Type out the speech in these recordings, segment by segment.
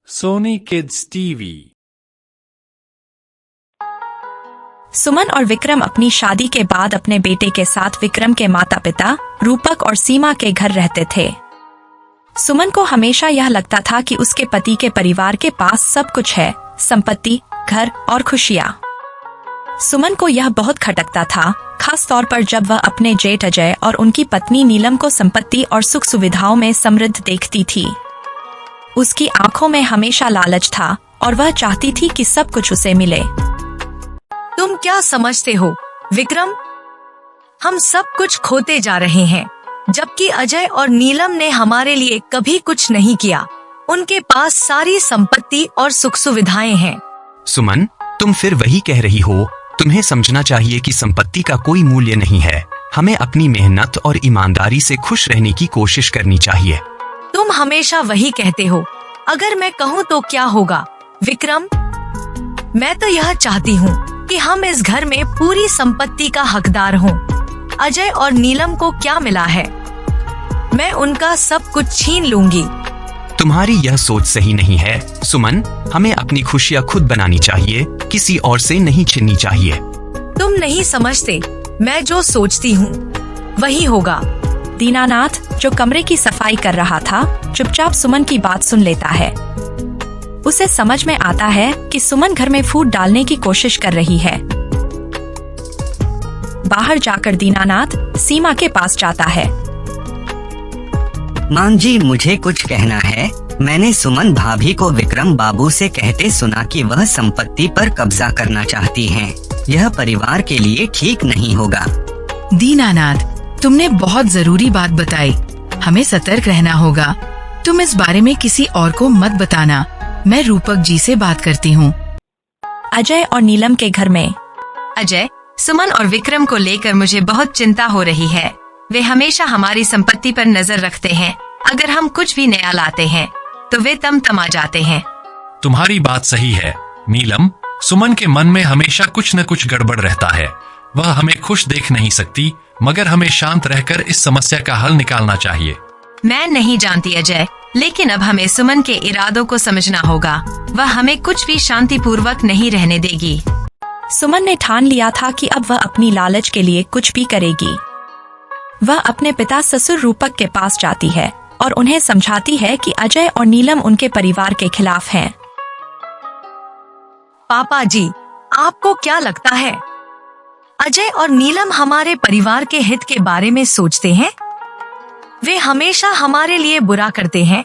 Sony Kids TV। सुमन और विक्रम अपनी शादी के बाद अपने बेटे के साथ विक्रम के माता पिता रूपक और सीमा के घर रहते थे। सुमन को हमेशा यह लगता था कि उसके पति के परिवार के पास सब कुछ है, संपत्ति, घर और खुशियाँ। सुमन को यह बहुत खटकता था, खास तौर पर जब वह अपने जेठ अजय और उनकी पत्नी नीलम को संपत्ति और सुख सुविधाओं में समृद्ध देखती थी। उसकी आंखों में हमेशा लालच था और वह चाहती थी कि सब कुछ उसे मिले। तुम क्या समझते हो विक्रम? हम सब कुछ खोते जा रहे हैं, जबकि अजय और नीलम ने हमारे लिए कभी कुछ नहीं किया। उनके पास सारी संपत्ति और सुख सुविधाएं हैं। सुमन, तुम फिर वही कह रही हो। तुम्हें समझना चाहिए कि संपत्ति का कोई मूल्य नहीं है। हमें अपनी मेहनत और ईमानदारी से खुश रहने की कोशिश करनी चाहिए। तुम हमेशा वही कहते हो। अगर मैं कहूँ तो क्या होगा विक्रम? मैं तो यह चाहती हूँ कि हम इस घर में पूरी संपत्ति का हकदार हों। अजय और नीलम को क्या मिला है? मैं उनका सब कुछ छीन लूंगी। तुम्हारी यह सोच सही नहीं है सुमन। हमें अपनी खुशियाँ खुद बनानी चाहिए, किसी और से नहीं छीननी चाहिए। तुम नहीं समझते। मैं जो सोचती हूँ वही होगा। दीनानाथ, जो कमरे की सफाई कर रहा था, चुपचाप सुमन की बात सुन लेता है। उसे समझ में आता है कि सुमन घर में फूट डालने की कोशिश कर रही है। बाहर जाकर दीनानाथ सीमा के पास जाता है। मां जी, मुझे कुछ कहना है। मैंने सुमन भाभी को विक्रम बाबू से कहते सुना कि वह संपत्ति पर कब्जा करना चाहती हैं। यह परिवार के लिए ठीक नहीं होगा। दीनानाथ, तुमने बहुत जरूरी बात बताई। हमें सतर्क रहना होगा। तुम इस बारे में किसी और को मत बताना। मैं रूपक जी से बात करती हूँ। अजय और नीलम के घर में। अजय, सुमन और विक्रम को लेकर मुझे बहुत चिंता हो रही है। वे हमेशा हमारी संपत्ति पर नजर रखते हैं। अगर हम कुछ भी नया लाते हैं तो वे तमा जाते हैं। तुम्हारी बात सही है नीलम। सुमन के मन में हमेशा कुछ न कुछ गड़बड़ रहता है। वह हमें खुश देख नहीं सकती, मगर हमें शांत रहकर इस समस्या का हल निकालना चाहिए। मैं नहीं जानती अजय, लेकिन अब हमें सुमन के इरादों को समझना होगा। वह हमें कुछ भी शांतिपूर्वक नहीं रहने देगी। सुमन ने ठान लिया था कि अब वह अपनी लालच के लिए कुछ भी करेगी। वह अपने पिता ससुर रूपक के पास जाती है और उन्हें समझाती है कि अजय और नीलम उनके परिवार के खिलाफ हैं। पापा जी, आपको क्या लगता है अजय और नीलम हमारे परिवार के हित के बारे में सोचते हैं? वे हमेशा हमारे लिए बुरा करते हैं।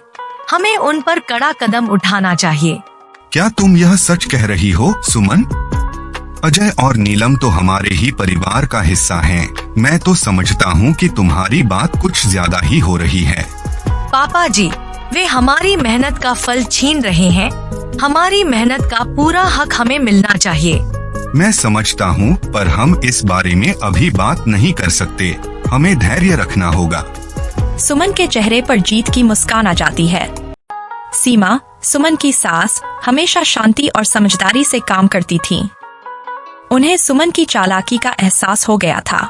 हमें उन पर कड़ा कदम उठाना चाहिए। क्या तुम यह सच कह रही हो सुमन? अजय और नीलम तो हमारे ही परिवार का हिस्सा हैं। मैं तो समझता हूँ कि तुम्हारी बात कुछ ज्यादा ही हो रही है। पापा जी, वे हमारी मेहनत का फल छीन रहे हैं। हमारी मेहनत का पूरा हक हमें मिलना चाहिए। मैं समझता हूँ, पर हम इस बारे में अभी बात नहीं कर सकते। हमें धैर्य रखना होगा। सुमन के चेहरे पर जीत की मुस्कान आ जाती है। सीमा, सुमन की सास, हमेशा शांति और समझदारी से काम करती थी। उन्हें सुमन की चालाकी का एहसास हो गया था।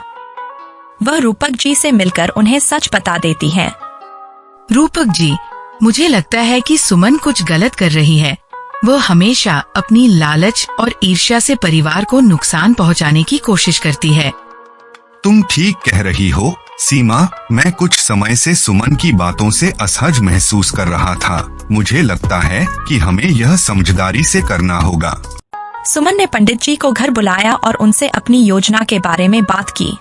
वह रूपक जी से मिलकर उन्हें सच बता देती हैं। रूपक जी, मुझे लगता है कि सुमन कुछ गलत कर रही है। वो हमेशा अपनी लालच और ईर्ष्या से परिवार को नुकसान पहुंचाने की कोशिश करती है। तुम ठीक कह रही हो सीमा। मैं कुछ समय से सुमन की बातों से असहज महसूस कर रहा था। मुझे लगता है कि हमें यह समझदारी से करना होगा। सुमन ने पंडित जी को घर बुलाया और उनसे अपनी योजना के बारे में बात की।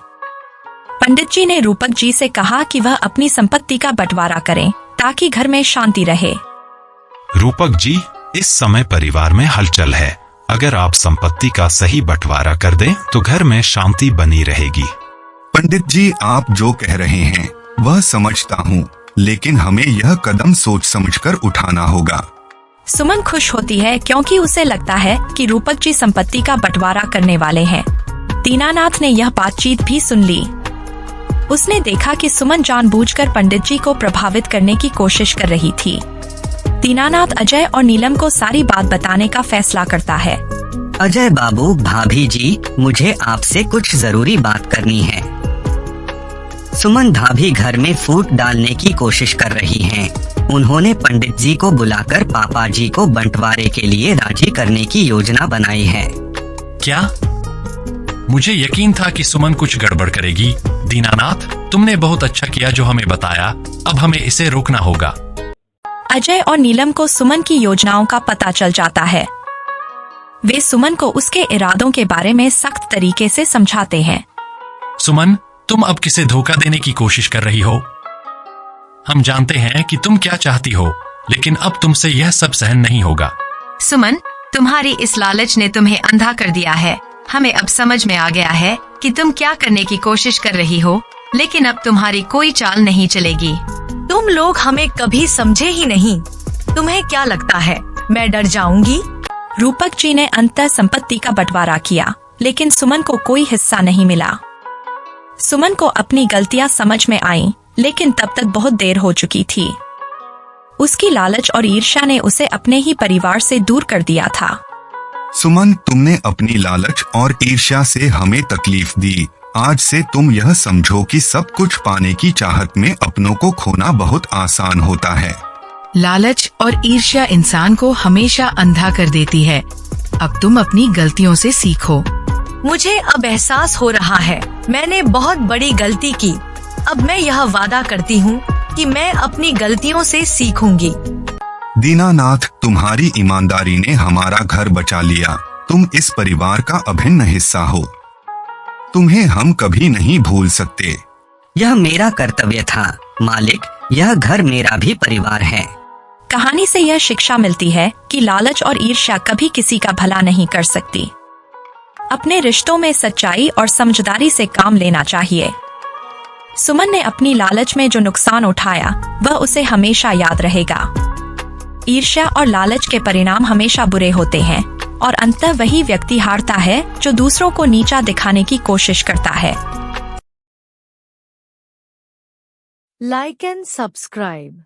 पंडित जी ने रूपक जी से कहा कि वह अपनी संपत्ति का बंटवारा करें ताकि घर में शांति रहे। रूपक जी, इस समय परिवार में हलचल है। अगर आप संपत्ति का सही बंटवारा कर दें तो घर में शांति बनी रहेगी। पंडित जी, आप जो कह रहे हैं वह समझता हूँ, लेकिन हमें यह कदम सोच समझकर उठाना होगा। सुमन खुश होती है क्योंकि उसे लगता है कि रूपक जी संपत्ति का बंटवारा करने वाले हैं। दीनानाथ ने यह बातचीत भी सुन ली। उसने देखा कि सुमन जानबूझकर पंडित जी को प्रभावित करने की कोशिश कर रही थी। दीनानाथ अजय और नीलम को सारी बात बताने का फैसला करता है। अजय बाबू, भाभी जी, मुझे आपसे कुछ जरूरी बात करनी है। सुमन भाभी घर में फूट डालने की कोशिश कर रही हैं। उन्होंने पंडित जी को बुलाकर पापा जी को बंटवारे के लिए राजी करने की योजना बनाई है। क्या? मुझे यकीन था कि सुमन कुछ गड़बड़ करेगी। दीनानाथ, तुमने बहुत अच्छा किया जो हमें बताया। अब हमें इसे रोकना होगा। अजय और नीलम को सुमन की योजनाओं का पता चल जाता है। वे सुमन को उसके इरादों के बारे में सख्त तरीके से समझाते हैं। सुमन, तुम अब किसे धोखा देने की कोशिश कर रही हो? हम जानते हैं कि तुम क्या चाहती हो, लेकिन अब तुमसे यह सब सहन नहीं होगा। सुमन, तुम्हारी इस लालच ने तुम्हें अंधा कर दिया है। हमें अब समझ में आ गया है कि तुम क्या करने की कोशिश कर रही हो, लेकिन अब तुम्हारी कोई चाल नहीं चलेगी। तुम लोग हमें कभी समझे ही नहीं। तुम्हें क्या लगता है मैं डर जाऊंगी? रूपक जी ने अंततः संपत्ति का बंटवारा किया, लेकिन सुमन को कोई हिस्सा नहीं मिला। सुमन को अपनी गलतियां समझ में आईं, लेकिन तब तक बहुत देर हो चुकी थी। उसकी लालच और ईर्ष्या ने उसे अपने ही परिवार से दूर कर दिया था। सुमन, तुमने अपनी लालच और ईर्ष्या से हमें तकलीफ दी। आज से तुम यह समझो कि सब कुछ पाने की चाहत में अपनों को खोना बहुत आसान होता है। लालच और ईर्ष्या इंसान को हमेशा अंधा कर देती है। अब तुम अपनी गलतियों से सीखो। मुझे अब एहसास हो रहा है मैंने बहुत बड़ी गलती की। अब मैं यह वादा करती हूँ कि मैं अपनी गलतियों से सीखूंगी। दीनानाथ, तुम्हारी ईमानदारी ने हमारा घर बचा लिया। तुम इस परिवार का अभिन्न हिस्सा हो। तुम्हें हम कभी नहीं भूल सकते। यह मेरा कर्तव्य था मालिक। यह घर मेरा भी परिवार है। कहानी से यह शिक्षा मिलती है कि लालच और ईर्ष्या कभी किसी का भला नहीं कर सकती। अपने रिश्तों में सच्चाई और समझदारी से काम लेना चाहिए। सुमन ने अपनी लालच में जो नुकसान उठाया वह उसे हमेशा याद रहेगा। ईर्ष्या और लालच के परिणाम हमेशा बुरे होते हैं और अंततः वही व्यक्ति हारता है जो दूसरों को नीचा दिखाने की कोशिश करता है। Like and subscribe.